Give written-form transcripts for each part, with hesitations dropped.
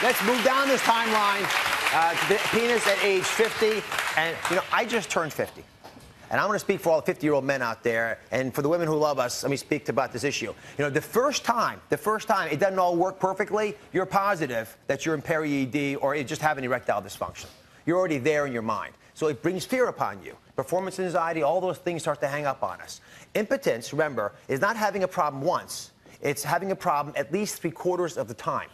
let's move down this timeline to the penis at age 50. And, you know, I just turned 50. And I want to speak for all the 50-year-old men out there, and for the women who love us, let me speak about this issue. You know, the first time it doesn't all work perfectly, you're positive that you're in peri-ED or you just have an erectile dysfunction. You're already there in your mind. So it brings fear upon you. Performance anxiety, all those things start to hang up on us. Impotence, remember, is not having a problem once. It's having a problem at least 3/4 of the time.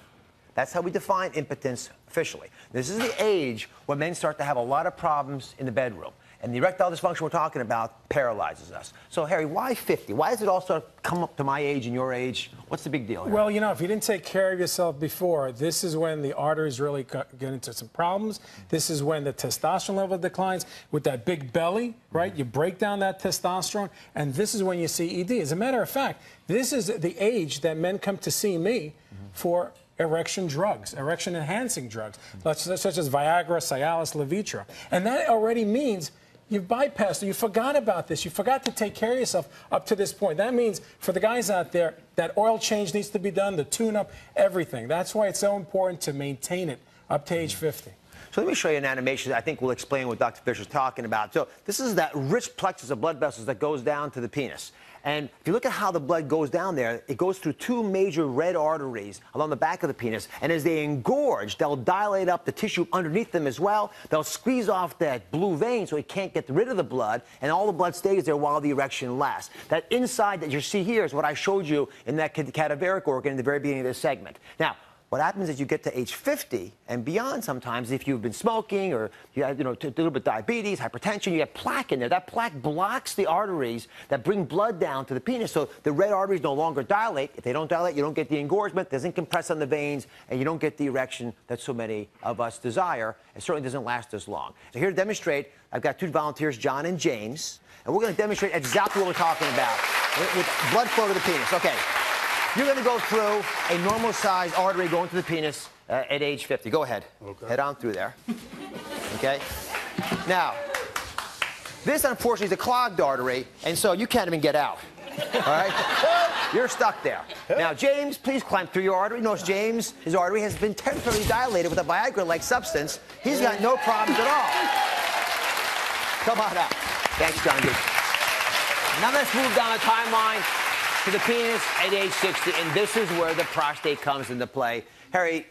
That's how we define impotence officially. This is the age when men start to have a lot of problems in the bedroom. And the erectile dysfunction we're talking about paralyzes us. So, Harry, why 50? Why does it all sort of come up to my age and your age? What's the big deal here? Well, you know, if you didn't take care of yourself before, this is when the arteries really get into some problems. This is when the testosterone level declines with that big belly, right? You break down that testosterone, and this is when you see ED. As a matter of fact, this is the age that men come to see me for erection drugs, erection-enhancing drugs, such as Viagra, Cialis, Levitra. And that already means you've bypassed it. You forgot about this. You forgot to take care of yourself up to this point. That means for the guys out there, that oil change needs to be done, the tune-up, everything. That's why it's so important to maintain it up to age 50. So let me show you an animation that I think will explain what Dr. Fisher's talking about. So this is that rich plexus of blood vessels that goes down to the penis. And if you look at how the blood goes down there, it goes through 2 major red arteries along the back of the penis. And as they engorge, they'll dilate up the tissue underneath them as well. They'll squeeze off that blue vein so it can't get rid of the blood, and all the blood stays there while the erection lasts. That inside that you see here is what I showed you in that cadaveric organ in the very beginning of this segment. Now, what happens is you get to age 50 and beyond sometimes, if you've been smoking or you have, a little bit of diabetes, hypertension, you have plaque in there. That plaque blocks the arteries that bring blood down to the penis, so the red arteries no longer dilate. If they don't dilate, you don't get the engorgement, doesn't compress on the veins, and you don't get the erection that so many of us desire. It certainly doesn't last as long. So here to demonstrate, I've got 2 volunteers, John and James, and we're going to demonstrate exactly what we're talking about with blood flow to the penis. Okay. You're going to go through a normal-sized artery going to the penis at age 50. Go ahead. Okay. Head on through there. Okay? Now, this, unfortunately, is a clogged artery, and so you can't even get out. All right? You're stuck there. Now, James, please climb through your artery. Notice James, his artery has been temporarily dilated with a Viagra-like substance. He's got no problems at all. Come on out. Thanks, John. Now let's move down the timeline to the penis at age 60, and this is where the prostate comes into play. Harry,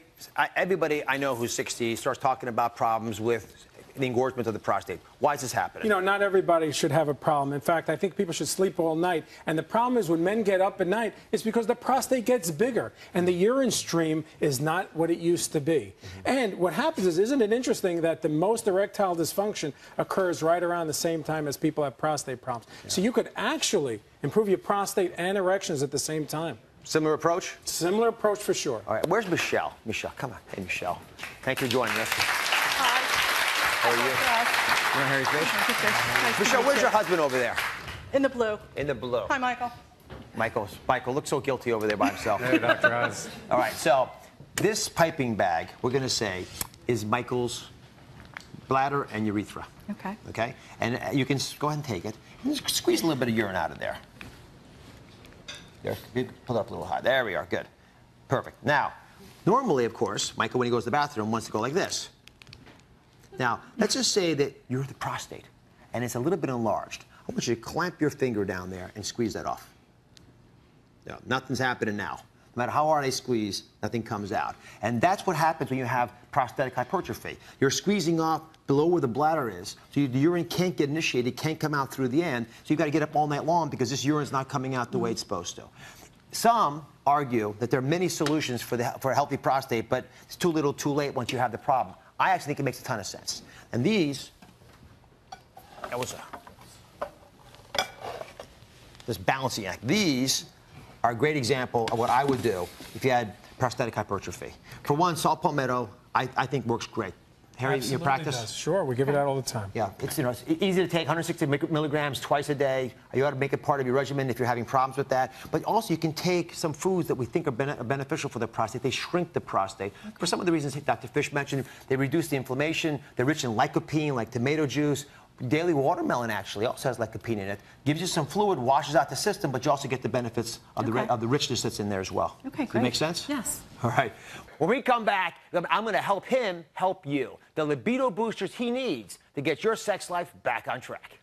everybody I know who's 60 starts talking about problems with the engorgement of the prostate. Why is this happening? You know, not everybody should have a problem. In fact, I think people should sleep all night. And the problem is when men get up at night, it's because the prostate gets bigger and the urine stream is not what it used to be. And what happens is, isn't it interesting that the most erectile dysfunction occurs right around the same time as people have prostate problems? Yeah. So you could actually improve your prostate and erections at the same time. Similar approach? Similar approach for sure. All right, where's Michelle? Michelle, come on. Hey, Michelle. Thanks for joining us. How are you? You're Harry Fish? Nice Michelle, where's your husband over there? In the blue. In the blue. Hi, Michael. Michael looks so guilty over there by himself. Hey, Dr. Oz. All right, so this piping bag, we're going to say, is Michael's bladder and urethra. Okay. Okay? And you can go ahead and take it. And just squeeze a little bit of urine out of there. There, pull it up a little high. There we are. Good. Perfect. Now, normally, of course, Michael, when he goes to the bathroom, wants to go like this. Now, let's just say that you're the prostate, and it's a little bit enlarged. I want you to clamp your finger down there and squeeze that off. No, nothing's happening now. No matter how hard I squeeze, nothing comes out. And that's what happens when you have prostatic hypertrophy. You're squeezing off below where the bladder is, so the urine can't get initiated, can't come out through the end, so you've got to get up all night long because this urine's not coming out the way it's supposed to. Some argue that there are many solutions for a healthy prostate, but it's too little, too late once you have the problem. I actually think it makes a ton of sense. And these, this balancing act, these are a great example of what I would do if you had prostatic hypertrophy. For one, saw palmetto, I think works great. Harry, in your practice? Does. Sure, we give it out all the time. Yeah, it's, it's easy to take, 160 milligrams twice a day. You ought to make it part of your regimen if you're having problems with that. But also, you can take some foods that we think are beneficial for the prostate. They shrink the prostate. For some of the reasons Dr. Fish mentioned, they reduce the inflammation. They're rich in lycopene, like tomato juice. Daily watermelon actually also has lycopene in it. Gives you some fluid, washes out the system, but you also get the benefits of, of the richness that's in there as well. Okay, Does that make sense? Yes. All right. When we come back, I'm going to help him help you. The libido boosters he needs to get your sex life back on track.